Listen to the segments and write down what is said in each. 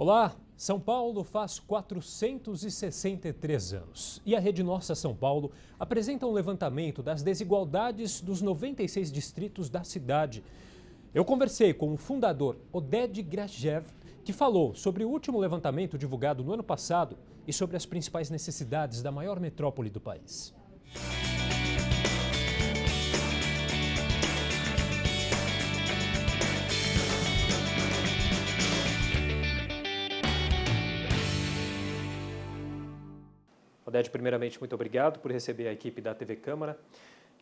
Olá, São Paulo faz 463 anos e a Rede Nossa São Paulo apresenta um levantamento das desigualdades dos 96 distritos da cidade. Eu conversei com o fundador Oded Grajew, que falou sobre o último levantamento divulgado no ano passado e sobre as principais necessidades da maior metrópole do país. Oded, primeiramente, muito obrigado por receber a equipe da TV Câmara.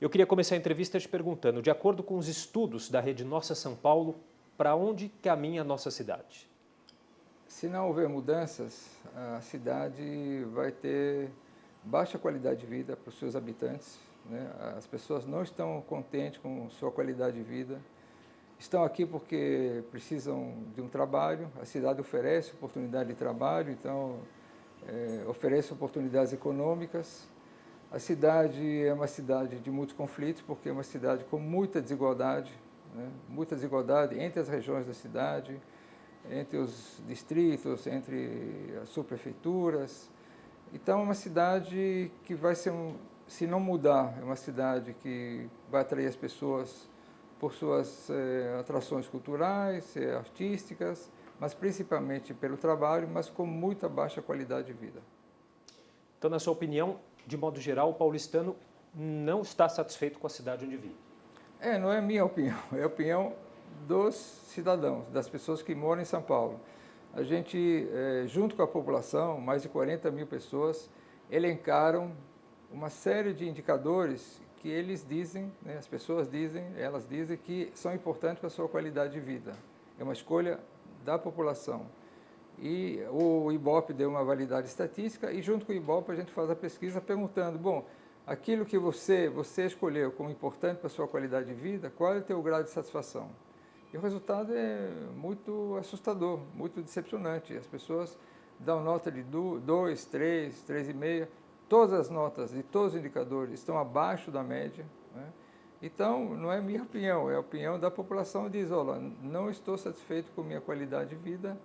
Eu queria começar a entrevista te perguntando, de acordo com os estudos da Rede Nossa São Paulo, para onde caminha a nossa cidade? Se não houver mudanças, a cidade vai ter baixa qualidade de vida para os seus habitantes, né? As pessoas não estão contentes com sua qualidade de vida, estão aqui porque precisam de um trabalho, a cidade oferece oportunidade de trabalho, então oferece oportunidades econômicas. A cidade é uma cidade de muitos conflitos, porque é uma cidade com muita desigualdade, né? Muita desigualdade entre as regiões da cidade, entre os distritos, entre as subprefeituras. Então, é uma cidade que vai ser, se não mudar, é uma cidade que vai atrair as pessoas por suas atrações culturais, artísticas, mas principalmente pelo trabalho, mas com muita baixa qualidade de vida. Então, na sua opinião, de modo geral, o paulistano não está satisfeito com a cidade onde vive? Não é minha opinião, é a opinião dos cidadãos, das pessoas que moram em São Paulo. A gente, junto com a população, mais de 40 mil pessoas, elencaram uma série de indicadores que eles dizem, né, as pessoas dizem, elas dizem que são importantes para a sua qualidade de vida. É uma escolha da população. E o IBOP deu uma validade estatística e junto com o IBOP a gente faz a pesquisa perguntando, bom, aquilo que você escolheu como importante para a sua qualidade de vida, qual é o teu grau de satisfação? E o resultado é muito assustador, muito decepcionante. As pessoas dão nota de 2, 3, 3,5. Todas as notas de todos os indicadores estão abaixo da média, né? Então, não é minha opinião, é a opinião da população que diz, olha, não estou satisfeito com minha qualidade de vida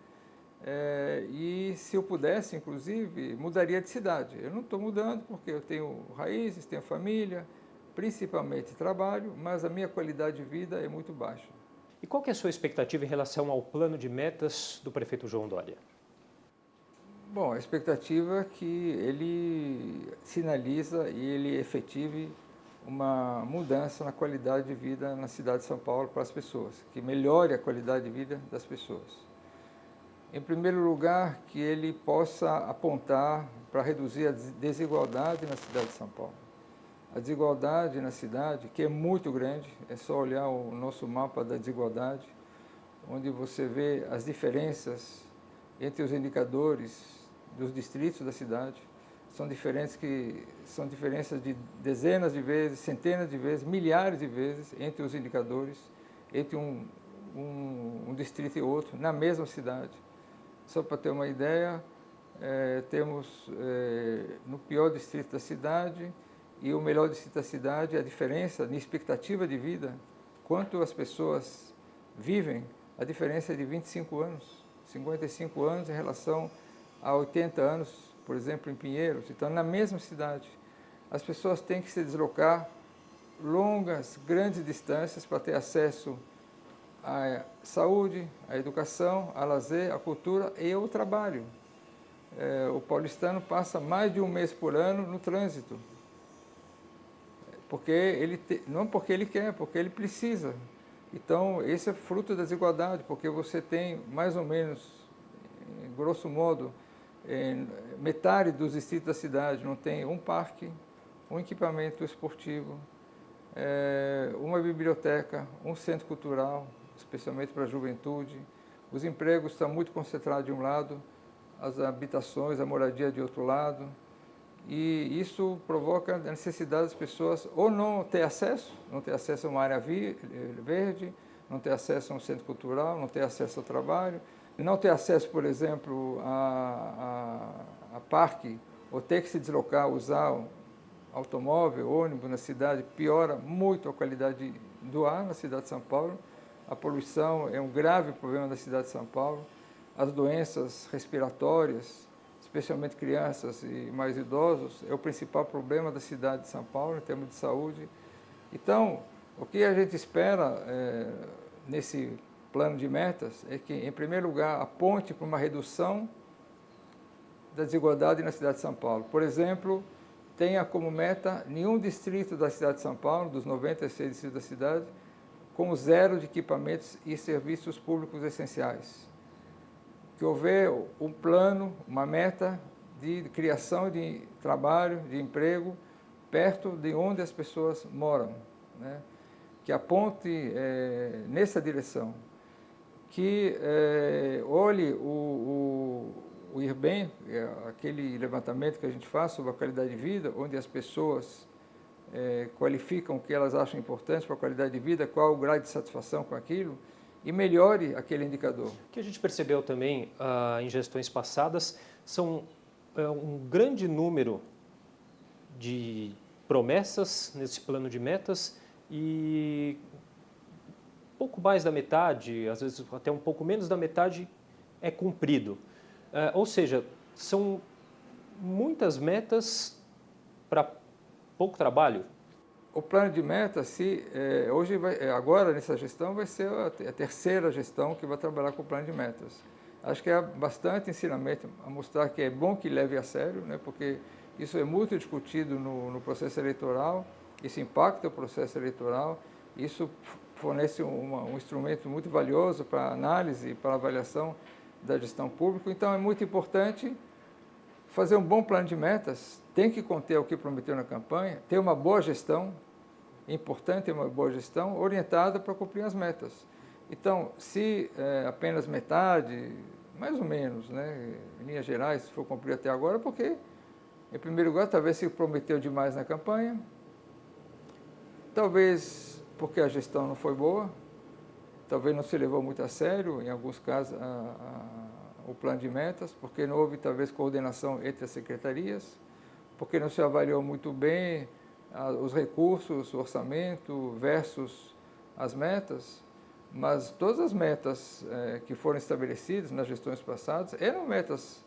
e se eu pudesse, inclusive, mudaria de cidade. Eu não estou mudando porque eu tenho raízes, tenho família, principalmente trabalho, mas a minha qualidade de vida é muito baixa. E qual que é a sua expectativa em relação ao plano de metas do prefeito João Dória? Bom, a expectativa é que ele sinaliza e ele efetive uma mudança na qualidade de vida na cidade de São Paulo para as pessoas, que melhore a qualidade de vida das pessoas. Em primeiro lugar, que ele possa apontar para reduzir a desigualdade na cidade de São Paulo. A desigualdade na cidade, que é muito grande, é só olhar o nosso mapa da desigualdade, onde você vê as diferenças entre os indicadores dos distritos da cidade, são diferenças de dezenas de vezes, centenas de vezes, milhares de vezes entre os indicadores, entre um distrito e outro, na mesma cidade. Só para ter uma ideia, temos no pior distrito da cidade e o melhor distrito da cidade, a diferença na expectativa de vida, quanto as pessoas vivem, a diferença é de 25 anos, 55 anos em relação a 80 anos, por exemplo, em Pinheiros. Então, na mesma cidade, as pessoas têm que se deslocar longas, grandes distâncias para ter acesso à saúde, à educação, ao lazer, à cultura e ao trabalho. O paulistano passa mais de um mês por ano no trânsito, não porque ele quer, porque ele precisa. Então, esse é fruto da desigualdade, porque você tem mais ou menos, grosso modo, metade dos distritos da cidade não tem um parque, um equipamento esportivo, uma biblioteca, um centro cultural, especialmente para a juventude. Os empregos estão muito concentrados de um lado, as habitações, a moradia de outro lado. E isso provoca a necessidade das pessoas ou não ter acesso a uma área verde, não ter acesso a um centro cultural, não ter acesso ao trabalho, não ter acesso, por exemplo, a parque, ou ter que se deslocar, usar automóvel, ônibus na cidade, piora muito a qualidade do ar na cidade de São Paulo. A poluição é um grave problema da cidade de São Paulo. as doenças respiratórias, especialmente crianças e mais idosos, é o principal problema da cidade de São Paulo em termos de saúde. Então, o que a gente espera nesse plano de metas é que, em primeiro lugar, aponte para uma redução da desigualdade na cidade de São Paulo. Por exemplo, tenha como meta nenhum distrito da cidade de São Paulo, dos 96 distritos da cidade, com zero de equipamentos e serviços públicos essenciais. Que houver um plano, uma meta de criação de trabalho, de emprego, perto de onde as pessoas moram, né? Que aponte nessa direção, que olhe o IRBEM, aquele levantamento que a gente faz sobre a qualidade de vida, onde as pessoas qualificam o que elas acham importante para a qualidade de vida, qual o grau de satisfação com aquilo, e melhore aquele indicador. O que a gente percebeu também em gestões passadas são um grande número de promessas nesse plano de metas e pouco mais da metade, às vezes até um pouco menos da metade, é cumprido. Ou seja, são muitas metas para pouco trabalho. O plano de metas, hoje agora nessa gestão vai ser a terceira gestão que vai trabalhar com o plano de metas. Acho que é bastante ensinamento a mostrar que é bom que leve a sério, né, porque isso é muito discutido no processo eleitoral, isso impacta o processo eleitoral, isso fornece um instrumento muito valioso para análise e para avaliação da gestão pública. Então é muito importante fazer um bom plano de metas, tem que conter o que prometeu na campanha, ter uma boa gestão, é importante ter uma boa gestão orientada para cumprir as metas. Então, se apenas metade, mais ou menos, né, em linhas gerais, se for cumprir até agora, porque, em primeiro lugar, talvez se prometeu demais na campanha, talvez porque a gestão não foi boa, talvez não se levou muito a sério, em alguns casos, o plano de metas, porque não houve, talvez, coordenação entre as secretarias, porque não se avaliou muito bem os recursos, o orçamento versus as metas, mas todas as metas que foram estabelecidas nas gestões passadas eram metas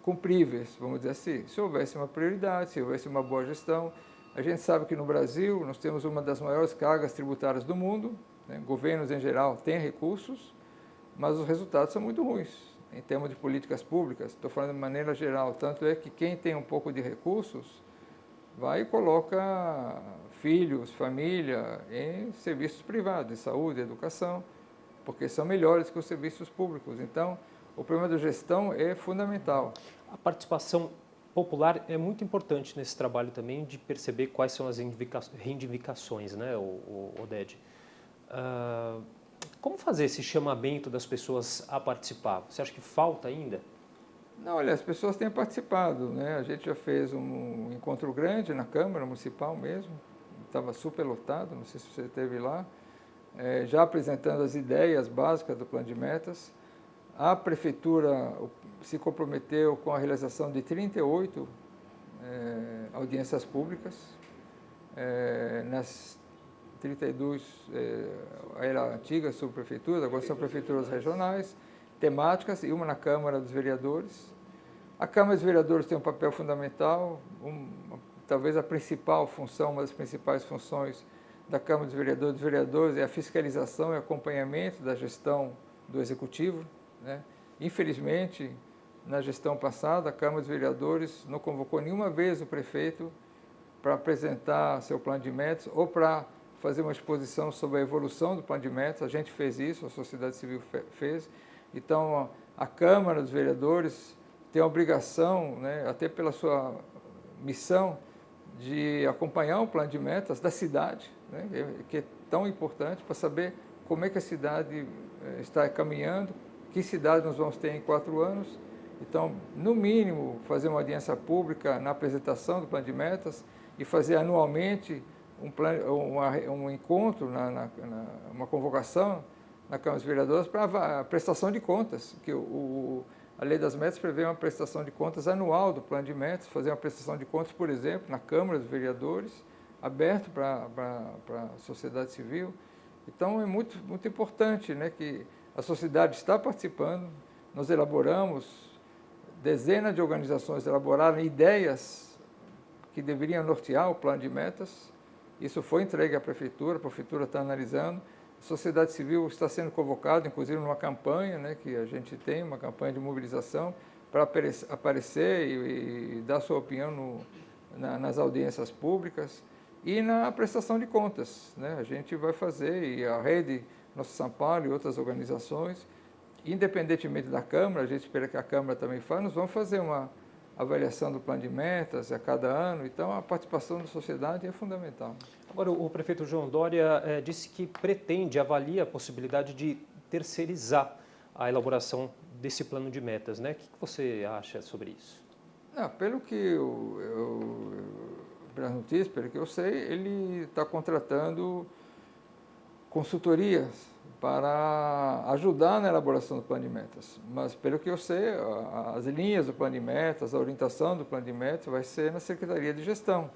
cumpríveis, vamos dizer assim, se houvesse uma prioridade, se houvesse uma boa gestão. A gente sabe que no Brasil nós temos uma das maiores cargas tributárias do mundo, né? Governos em geral têm recursos, mas os resultados são muito ruins em termos de políticas públicas, estou falando de maneira geral, tanto é que quem tem um pouco de recursos vai e coloca filhos, família em serviços privados, de saúde, educação, porque são melhores que os serviços públicos. Então, o problema da gestão é fundamental. A participação popular é muito importante nesse trabalho também de perceber quais são as reivindicações, né, Oded? Como fazer esse chamamento das pessoas a participar? Você acha que falta ainda? Não, olha, as pessoas têm participado, né? A gente já fez um encontro grande na Câmara Municipal mesmo, estava super lotado, não sei se você esteve lá, já apresentando as ideias básicas do plano de metas. A Prefeitura se comprometeu com a realização de 38 audiências públicas, nas 32 era antigas subprefeituras, agora são prefeituras regionais, temáticas, e uma na Câmara dos Vereadores. A Câmara dos Vereadores tem um papel fundamental, talvez a principal função, uma das principais funções da Câmara dos Vereadores é a fiscalização e acompanhamento da gestão do Executivo, né? Infelizmente, na gestão passada, a Câmara dos Vereadores não convocou nenhuma vez o prefeito para apresentar seu plano de metas ou para fazer uma exposição sobre a evolução do plano de metas. A gente fez isso, a sociedade civil fez. Então, a Câmara dos Vereadores tem a obrigação, né, até pela sua missão, de acompanhar o plano de metas da cidade, né, que é tão importante para saber como é que a cidade está caminhando, que cidade nós vamos ter em 4 anos. Então, no mínimo, fazer uma audiência pública na apresentação do plano de metas e fazer anualmente um encontro, uma convocação na Câmara dos Vereadores para a prestação de contas, que a Lei das Metas prevê uma prestação de contas anual do plano de metas, fazer uma prestação de contas, por exemplo, na Câmara dos Vereadores, aberto para a sociedade civil. Então, é muito, muito importante, né, que a sociedade está participando, nós elaboramos, dezenas de organizações elaboraram ideias que deveriam nortear o plano de metas. Isso foi entregue à prefeitura está analisando. A sociedade civil está sendo convocada, inclusive numa campanha, né, que a gente tem, uma campanha de mobilização, para aparecer e dar sua opinião nas audiências públicas e na prestação de contas, né? A gente vai fazer, e a Rede Nossa São Paulo e outras organizações, independentemente da Câmara, a gente espera que a Câmara também faça, nós vamos fazer uma avaliação do plano de metas a cada ano, então a participação da sociedade é fundamental. Agora, o prefeito João Dória disse que avalia a possibilidade de terceirizar a elaboração desse plano de metas, né? O que você acha sobre isso? Não, pelo que pelas notícias, pelo que eu sei, ele está contratando consultorias para ajudar na elaboração do plano de metas. Mas, pelo que eu sei, as linhas do plano de metas, a orientação do plano de metas vai ser na Secretaria de Gestão.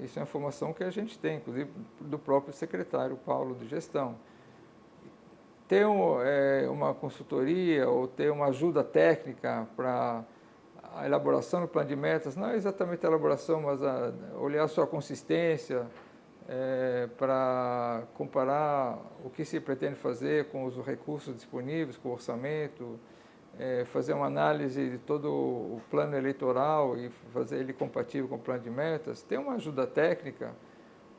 Isso é uma informação que a gente tem, inclusive do próprio secretário Paulo de Gestão. Ter uma consultoria ou ter uma ajuda técnica para a elaboração do plano de metas, não é exatamente a elaboração, mas olhar a sua consistência, para comparar o que se pretende fazer com os recursos disponíveis, com o orçamento, fazer uma análise de todo o plano eleitoral e fazer ele compatível com o plano de metas. Tem uma ajuda técnica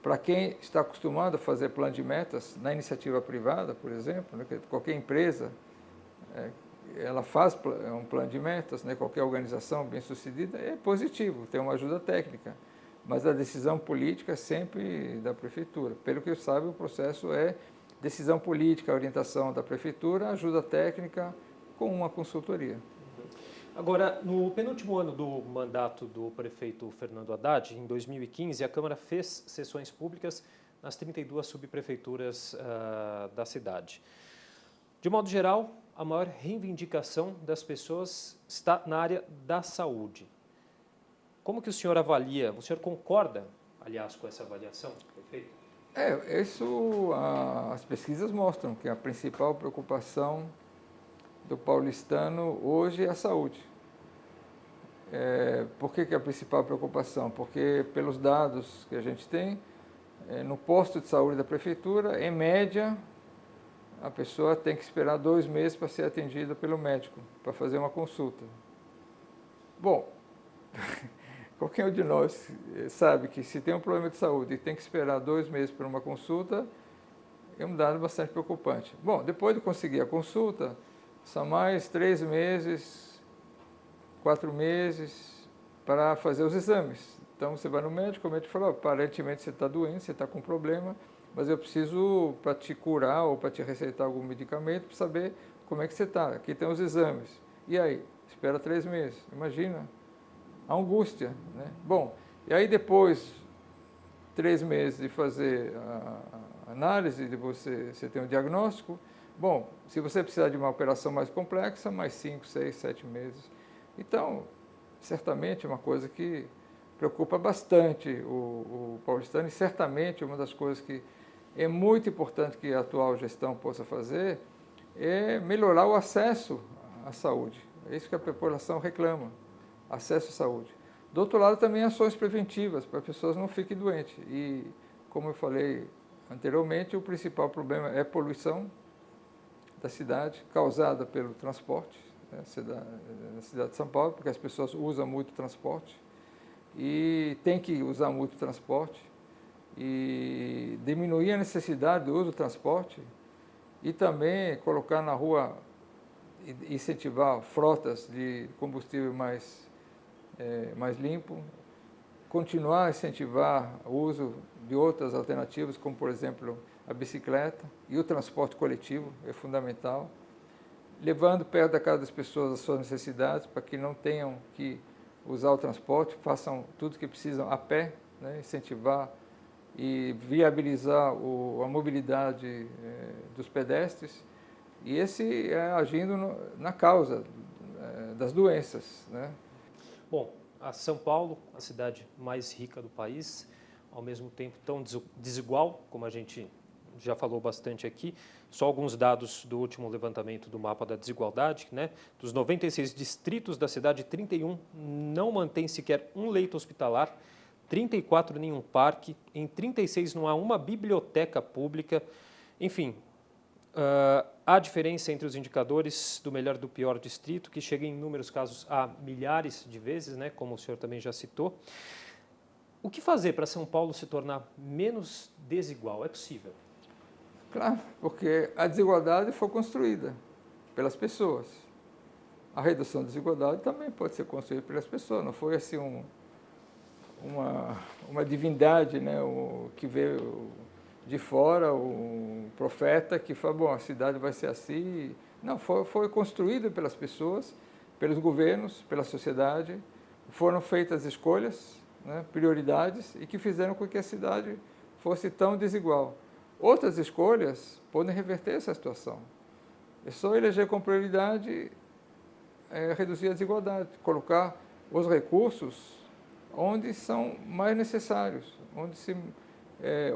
para quem está acostumado a fazer plano de metas na iniciativa privada, por exemplo, né, qualquer empresa, ela faz um plano de metas, né, qualquer organização bem-sucedida, é positivo, tem uma ajuda técnica. Mas a decisão política é sempre da prefeitura. Pelo que eu saiba, o processo é decisão política, orientação da prefeitura, ajuda técnica com uma consultoria. Agora, no penúltimo ano do mandato do prefeito Fernando Haddad, em 2015, a Câmara fez sessões públicas nas 32 subprefeituras da cidade. De modo geral, a maior reivindicação das pessoas está na área da saúde. Como que o senhor avalia? O senhor concorda, aliás, com essa avaliação, prefeito? As pesquisas mostram que a principal preocupação do paulistano hoje é a saúde. Por que a principal preocupação? Porque pelos dados que a gente tem, no posto de saúde da prefeitura, em média, a pessoa tem que esperar 2 meses para ser atendida pelo médico, para fazer uma consulta. Bom, qualquer um de nós sabe que se tem um problema de saúde e tem que esperar 2 meses para uma consulta, é um dado bastante preocupante. Bom, depois de conseguir a consulta, são mais 3 meses, 4 meses para fazer os exames. Então você vai no médico, o médico fala, aparentemente você está doente, você está com problema, mas eu preciso, para te curar ou para te receitar algum medicamento, para saber como é que você está. Aqui tem os exames. E aí? Espera 3 meses. Imagina a angústia, né? Bom, e aí depois, 3 meses de fazer a análise, de você tem um diagnóstico. Bom, se você precisar de uma operação mais complexa, mais 5, 6, 7 meses. Então, certamente é uma coisa que preocupa bastante o paulistano e certamente uma das coisas que é muito importante que a atual gestão possa fazer é melhorar o acesso à saúde. É isso que a população reclama, acesso à saúde. Do outro lado, também ações preventivas, para as pessoas não fiquem doentes. E, como eu falei anteriormente, o principal problema é a poluição da cidade, causada pelo transporte, né, na cidade de São Paulo, porque as pessoas usam muito transporte e tem que usar muito transporte e diminuir a necessidade do uso do transporte e também colocar na rua, incentivar frotas de combustível mais limpo, continuar a incentivar o uso de outras alternativas, como por exemplo a bicicleta e o transporte coletivo, é fundamental, levando perto da casa das pessoas as suas necessidades, para que não tenham que usar o transporte, façam tudo o que precisam a pé, né, incentivar e viabilizar a mobilidade dos pedestres, e esse agindo na causa das doenças, né? Bom, a São Paulo, a cidade mais rica do país, ao mesmo tempo tão desigual, como a gente já falou bastante aqui, Só alguns dados do último levantamento do mapa da desigualdade, né? Dos 96 distritos da cidade, 31 não mantém sequer um leito hospitalar, 34 nenhum parque, em 36 não há uma biblioteca pública. Enfim, há diferença entre os indicadores do melhor e do pior distrito, que chega em inúmeros casos a milhares de vezes, né? Como o senhor também já citou. O que fazer para São Paulo se tornar menos desigual? É possível? Claro, porque a desigualdade foi construída pelas pessoas. A redução da desigualdade também pode ser construída pelas pessoas, não foi assim uma divindade, né, que veio de fora, um profeta que falou, bom, a cidade vai ser assim. Não, foi construída pelas pessoas, pelos governos, pela sociedade, foram feitas escolhas, né, prioridades, e que fizeram com que a cidade fosse tão desigual. Outras escolhas podem reverter essa situação. É só eleger como prioridade reduzir a desigualdade, colocar os recursos onde são mais necessários,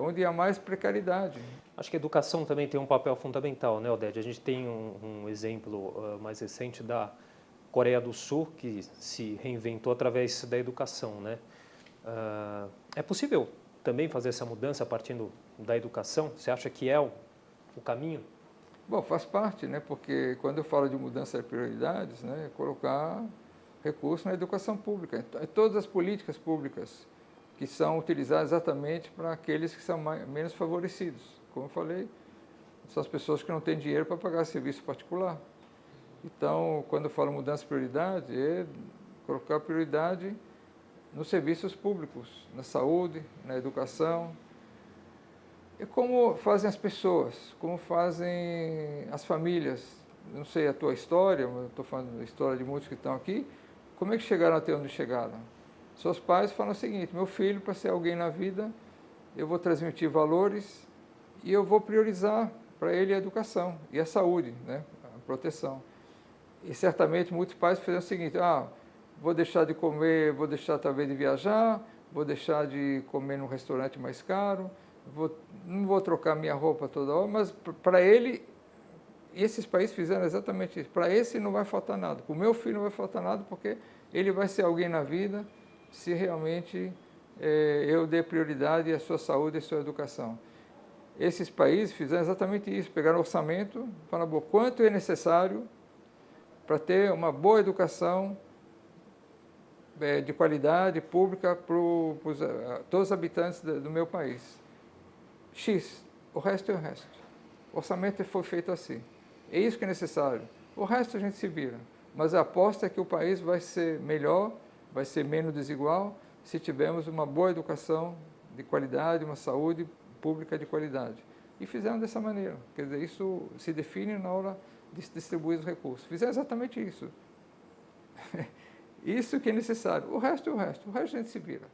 onde há mais precariedade. Acho que a educação também tem um papel fundamental, né, Oded? A gente tem um exemplo mais recente da Coreia do Sul, que se reinventou através da educação, né? É possível também fazer essa mudança partindo da educação? Você acha que é o caminho? Bom, faz parte, né? Porque quando eu falo de mudança de prioridades, né, colocar recursos na educação pública, em todas as políticas públicas que são utilizadas exatamente para aqueles que são menos favorecidos. Como eu falei, são as pessoas que não têm dinheiro para pagar serviço particular. Então, quando eu falo mudança de prioridade, é colocar prioridade nos serviços públicos, na saúde, na educação. E como fazem as pessoas, como fazem as famílias. Não sei a tua história, mas eu estou falando da história de muitos que estão aqui. Como é que chegaram até onde chegaram? Seus pais falam o seguinte, meu filho, para ser alguém na vida, eu vou transmitir valores e eu vou priorizar para ele a educação e a saúde, né? A proteção. E certamente muitos pais fizeram o seguinte, vou deixar de comer, vou deixar talvez de viajar, vou deixar de comer num restaurante mais caro, não vou trocar minha roupa toda hora, mas para ele, esses países fizeram exatamente isso. Para esse não vai faltar nada, para o meu filho não vai faltar nada, porque ele vai ser alguém na vida se realmente eu der prioridade à sua saúde e à sua educação. Esses países fizeram exatamente isso, pegaram o orçamento, falaram, quanto é necessário para ter uma boa educação de qualidade pública para todos os habitantes do meu país. X, o resto é o resto. O orçamento foi feito assim. É isso que é necessário. O resto a gente se vira. Mas a aposta é que o país vai ser melhor, vai ser menos desigual, se tivermos uma boa educação de qualidade, uma saúde pública de qualidade. E fizeram dessa maneira. Quer dizer, isso se define na hora de distribuir os recursos. Fizeram exatamente isso. Isso que é necessário. O resto é o resto. O resto a gente se vira.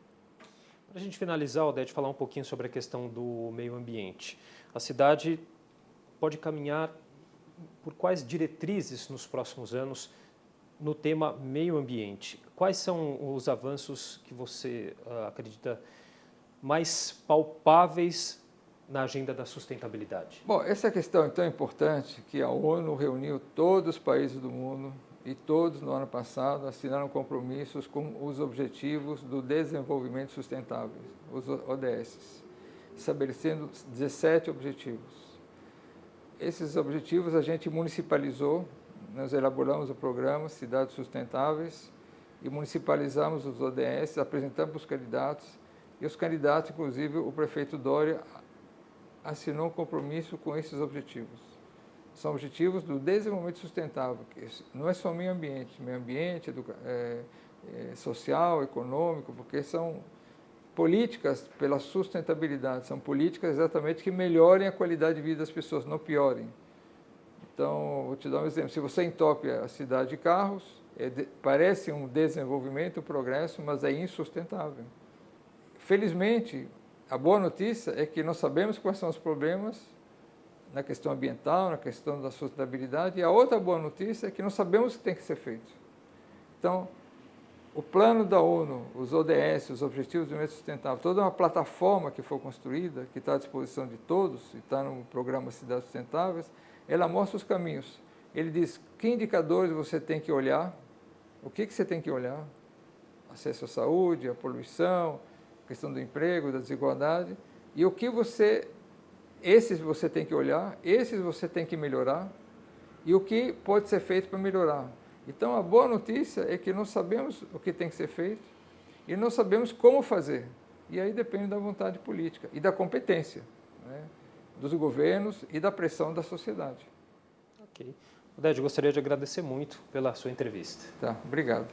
Para a gente finalizar, Oded, falar um pouquinho sobre a questão do meio ambiente. A cidade pode caminhar por quais diretrizes nos próximos anos no tema meio ambiente? Quais são os avanços que você acredita mais palpáveis na agenda da sustentabilidade? Bom, essa questão é tão importante que a ONU reuniu todos os países do mundo e todos, no ano passado, assinaram compromissos com os Objetivos do Desenvolvimento Sustentável, os ODS, estabelecendo 17 objetivos. Esses objetivos a gente municipalizou, nós elaboramos o programa Cidades Sustentáveis e municipalizamos os ODS, apresentamos para os candidatos, e os candidatos, inclusive o prefeito Dória, assinou um compromisso com esses objetivos. São objetivos do desenvolvimento sustentável, que não é só meio ambiente, social, econômico, porque são políticas pela sustentabilidade, são políticas exatamente que melhorem a qualidade de vida das pessoas, não piorem. Então, vou te dar um exemplo, se você entope a cidade de carros, parece um desenvolvimento, um progresso, mas é insustentável. Felizmente, a boa notícia é que nós sabemos quais são os problemas na questão ambiental, na questão da sustentabilidade, e a outra boa notícia é que nós sabemos o que tem que ser feito. Então, o plano da ONU, os ODS, os Objetivos de Desenvolvimento Sustentável, toda uma plataforma que foi construída, que está à disposição de todos, e está no programa Cidades Sustentáveis, ela mostra os caminhos. Ele diz que indicadores você tem que olhar, o que você tem que olhar, acesso à saúde, à poluição, questão do emprego, da desigualdade, e o que esses você tem que olhar, esses você tem que melhorar, e o que pode ser feito para melhorar. Então, a boa notícia é que nós sabemos o que tem que ser feito e nós sabemos como fazer. E aí depende da vontade política e da competência, né, dos governos e da pressão da sociedade. Ok. Oded, gostaria de agradecer muito pela sua entrevista. Tá, obrigado.